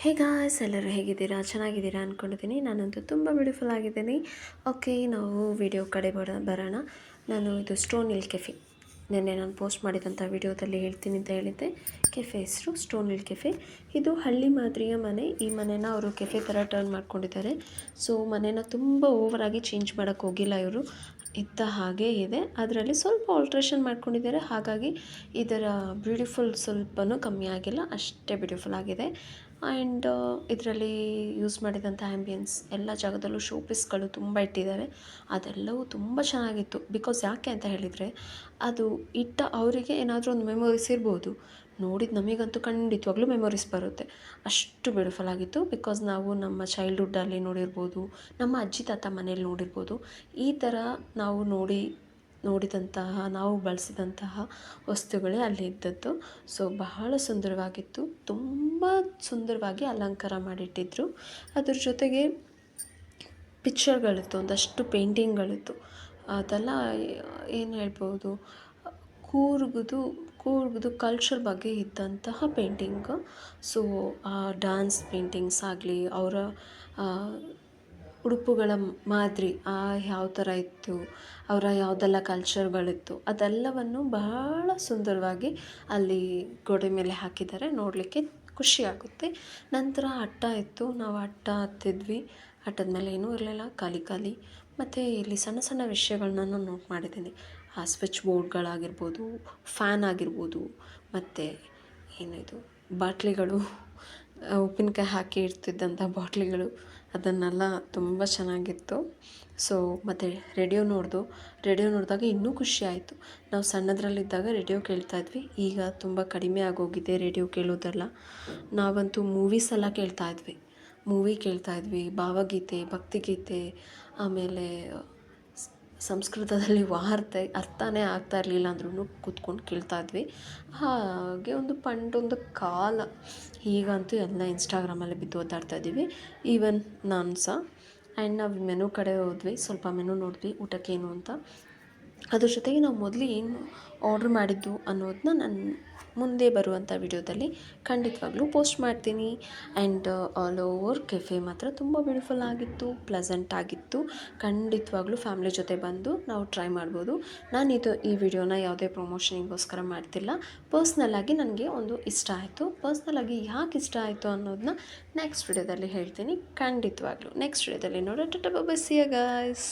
Hey guys, ಎಲ್ಲರೂ ಹೇಗಿದ್ದೀರಾ? ಚೆನ್ನಾಗಿದ್ದೀರಾ ಅಂದ್ಕೊಂಡಿದ್ದೀನಿ. ನಾನಂತೂ ತುಂಬ ಬ್ಯೂಟಿಫುಲ್ ಆಗಿದ್ದೀನಿ. ಓಕೆ, ನಾವು ವಿಡಿಯೋ ಕಡೆ ಬರೋಣ. ಇದು ಸ್ಟೋನ್ ಹಿಲ್ ಕೆಫೆ. ನಿನ್ನೆ ನಾನು ಪೋಸ್ಟ್ ಮಾಡಿದಂಥ ವಿಡಿಯೋದಲ್ಲಿ ಹೇಳ್ತೀನಿ ಅಂತ ಹೇಳಿದ್ದೆ. ಕೆಫೆ ಹೆಸರು ಸ್ಟೋನ್ ಹಿಲ್ ಕೆಫೆ. ಇದು ಹಳ್ಳಿ ಮಾದರಿಯ ಮನೆ. ಈ ಮನೆನ ಅವರು ಕೆಫೆ ಥರ ಟರ್ನ್ ಮಾಡ್ಕೊಂಡಿದ್ದಾರೆ. ಸೊ ಮನೇನ ತುಂಬ ಓವರಾಗಿ ಚೇಂಜ್ ಮಾಡೋಕ್ಕೆ ಹೋಗಿಲ್ಲ ಇವರು. ಇದ್ದ ಹಾಗೇ ಇದೆ. ಅದರಲ್ಲಿ ಸ್ವಲ್ಪ ಆಲ್ಟ್ರೇಷನ್ ಮಾಡ್ಕೊಂಡಿದ್ದಾರೆ. ಹಾಗಾಗಿ ಇದರ ಬ್ಯೂಟಿಫುಲ್ ಸ್ವಲ್ಪನೂ ಕಮ್ಮಿ ಆಗಿಲ್ಲ, ಅಷ್ಟೇ ಬ್ಯೂಟಿಫುಲ್ ಆಗಿದೆ. ಆ್ಯಂಡ್ ಇದರಲ್ಲಿ ಯೂಸ್ ಮಾಡಿದಂಥ ಆ್ಯಂಬಿಯನ್ಸ್ ಎಲ್ಲ ಜಾಗದಲ್ಲೂ ಶೋ ಪೀಸ್ಗಳು ತುಂಬ ಇಟ್ಟಿದ್ದಾರೆ. ಅದೆಲ್ಲವೂ ತುಂಬ ಚೆನ್ನಾಗಿತ್ತು. ಬಿಕಾಸ್ ಯಾಕೆ ಅಂತ ಹೇಳಿದರೆ, ಅದು ಇಟ್ಟ ಅವರಿಗೆ ಏನಾದರೂ ಒಂದು ಮೆಮೊರೀಸ್ ಇರ್ಬೋದು. ನೋಡಿದ ನಮಗಂತೂ ಖಂಡಿತವಾಗ್ಲೂ ಮೆಮೊರೀಸ್ ಬರುತ್ತೆ. ಅಷ್ಟು ಬ್ಯೂಟಿಫುಲ್ ಆಗಿತ್ತು. ಬಿಕಾಸ್ ನಾವು ನಮ್ಮ ಚೈಲ್ಡ್ಹುಡ್ಡಲ್ಲಿ ನೋಡಿರ್ಬೋದು, ನಮ್ಮ ಅಜ್ಜಿ ತಾತ ಮನೇಲಿ ನೋಡಿರ್ಬೋದು. ಈ ಥರ ನಾವು ನೋಡಿದಂತಹ, ನಾವು ಬಳಸಿದಂತಹ ವಸ್ತುಗಳೇ ಅಲ್ಲಿ ಇದ್ದದ್ದು. ಸೊ ಬಹಳ ಸುಂದರವಾಗಿತ್ತು. ತುಂಬ ಸುಂದರವಾಗಿ ಅಲಂಕಾರ ಮಾಡಿಟ್ಟಿದ್ರು. ಅದ್ರ ಜೊತೆಗೆ ಪಿಕ್ಚರ್ಗಳಿತ್ತು, ಒಂದಷ್ಟು ಪೇಂಟಿಂಗ್ಗಳಿತ್ತು. ಅದೆಲ್ಲ ಏನು ಹೇಳ್ಬೋದು, ಕೂರ್ಗದು ಕಲ್ಚರ್ ಬಗ್ಗೆ ಇದ್ದಂತಹ ಪೇಂಟಿಂಗು. ಸೊ ಆ ಡ್ಯಾನ್ಸ್ ಪೇಂಟಿಂಗ್ಸ್ ಆಗಲಿ, ಅವರ ಉಡುಪುಗಳ ಮಾದರಿ ಯಾವ ಥರ ಇತ್ತು, ಅವರ ಯಾವುದೆಲ್ಲ ಕಲ್ಚರ್ಗಳಿತ್ತು, ಅದೆಲ್ಲವನ್ನು ಬಹಳ ಸುಂದರವಾಗಿ ಅಲ್ಲಿ ಗೋಡೆ ಮೇಲೆ ಹಾಕಿದ್ದಾರೆ. ನೋಡಲಿಕ್ಕೆ ಖುಷಿಯಾಗುತ್ತೆ. ನಂತರ ಅಟ್ಟ ಇತ್ತು. ನಾವು ಅಟ್ಟ ಹತ್ತಿದ್ವಿ. ಅಟ್ಟದ ಮೇಲೆ ಏನೂ ಇರಲಿಲ್ಲ, ಖಾಲಿ. ಮತ್ತು ಇಲ್ಲಿ ಸಣ್ಣ ಸಣ್ಣ ವಿಷಯಗಳನ್ನ ನಾನು ನೋಟ್ ಮಾಡಿದ್ದೀನಿ. ಆ ಸ್ವಿಚ್ ಬೋರ್ಡ್ಗಳಾಗಿರ್ಬೋದು, ಫ್ಯಾನ್ ಆಗಿರ್ಬೋದು, ಮತ್ತು ಏನಿದು ಬಾಟ್ಲಿಗಳು, ಉಪ್ಪಿನಕಾಯಿ ಹಾಕಿ ಇಡ್ತಿದ್ದಂಥ ಬಾಟ್ಲಿಗಳು, ಅದನ್ನೆಲ್ಲ ತುಂಬ ಚೆನ್ನಾಗಿತ್ತು. ಸೊ ಮತ್ತು ರೇಡಿಯೋ ನೋಡಿದಾಗ ಇನ್ನೂ ಖುಷಿ ಆಯಿತು. ನಾವು ಸಣ್ಣದರಲ್ಲಿದ್ದಾಗ ರೇಡಿಯೋ ಕೇಳ್ತಾಯಿದ್ವಿ. ಈಗ ತುಂಬ ಕಡಿಮೆ ಆಗೋಗಿದೆ ರೇಡಿಯೋ ಕೇಳೋದೆಲ್ಲ. ನಾವಂತೂ ಮೂವೀಸ್ ಎಲ್ಲ ಕೇಳ್ತಾಯಿದ್ವಿ. ಭಾವಗೀತೆ, ಭಕ್ತಿಗೀತೆ, ಆಮೇಲೆ ಸಂಸ್ಕೃತದಲ್ಲಿ ವಾರ್ತೆ ಅರ್ಥನೇ ಆಗ್ತಾ ಇರಲಿಲ್ಲ ಅಂದ್ರೂ ಕೂತ್ಕೊಂಡು ಕೇಳ್ತಾಯಿದ್ವಿ. ಹಾಗೆ ಒಂದು ಕಾಲ. ಈಗಂತೂ ಎಲ್ಲ ಇನ್ಸ್ಟಾಗ್ರಾಮಲ್ಲಿ ಬಿದ್ದು ಓದಾಡ್ತಾ ಇದ್ದೀವಿ, ಈವನ್ ನಾನು ಸಹ. ಆ್ಯಂಡ್ ನಾವು ಮೆನು ಕಡೆ ಹೋದ್ವಿ. ಸ್ವಲ್ಪ ಮೆನು ನೋಡಿದ್ವಿ, ಊಟಕ್ಕೇನು ಅಂತ. ಅದ್ರ ಜೊತೆಗೆ ನಾವು ಮೊದಲು ಏನು ಆರ್ಡ್ರ್ ಮಾಡಿದ್ದು ಅನ್ನೋದನ್ನ ನಾನು ಮುಂದೆ ಬರುವಂಥ ವಿಡಿಯೋದಲ್ಲಿ ಖಂಡಿತವಾಗ್ಲೂ ಪೋಸ್ಟ್ ಮಾಡ್ತೀನಿ. ಆ್ಯಂಡ್ ಆಲ್ ಓವರ್ ಕೆಫೆ ಮಾತ್ರ ತುಂಬ ಬ್ಯೂಟಿಫುಲ್ ಆಗಿತ್ತು, ಪ್ಲೆಸೆಂಟ್ ಆಗಿತ್ತು. ಖಂಡಿತವಾಗ್ಲೂ ಫ್ಯಾಮ್ಲಿ ಜೊತೆ ಬಂದು ನಾವು ಟ್ರೈ ಮಾಡ್ಬೋದು. ಈ ವಿಡಿಯೋನ ಯಾವುದೇ ಪ್ರಮೋಷನಿಗೋಸ್ಕರ ಮಾಡ್ತಿಲ್ಲ. ಪರ್ಸ್ನಲ್ಲಾಗಿ ನನಗೆ ಒಂದು ಇಷ್ಟ ಆಯಿತು. ಪರ್ಸ್ನಲ್ಲಾಗಿ ಯಾಕೆ ಇಷ್ಟ ಆಯಿತು ಅನ್ನೋದನ್ನ ನೆಕ್ಸ್ಟ್ ವಿಡಿಯೋದಲ್ಲಿ ಹೇಳ್ತೀನಿ. ಖಂಡಿತವಾಗ್ಲೂ ನೆಕ್ಸ್ಟ್ ವಿಡಿಯೋದಲ್ಲಿ ನೋಡೋಣ. Tata bye bye, see you guys.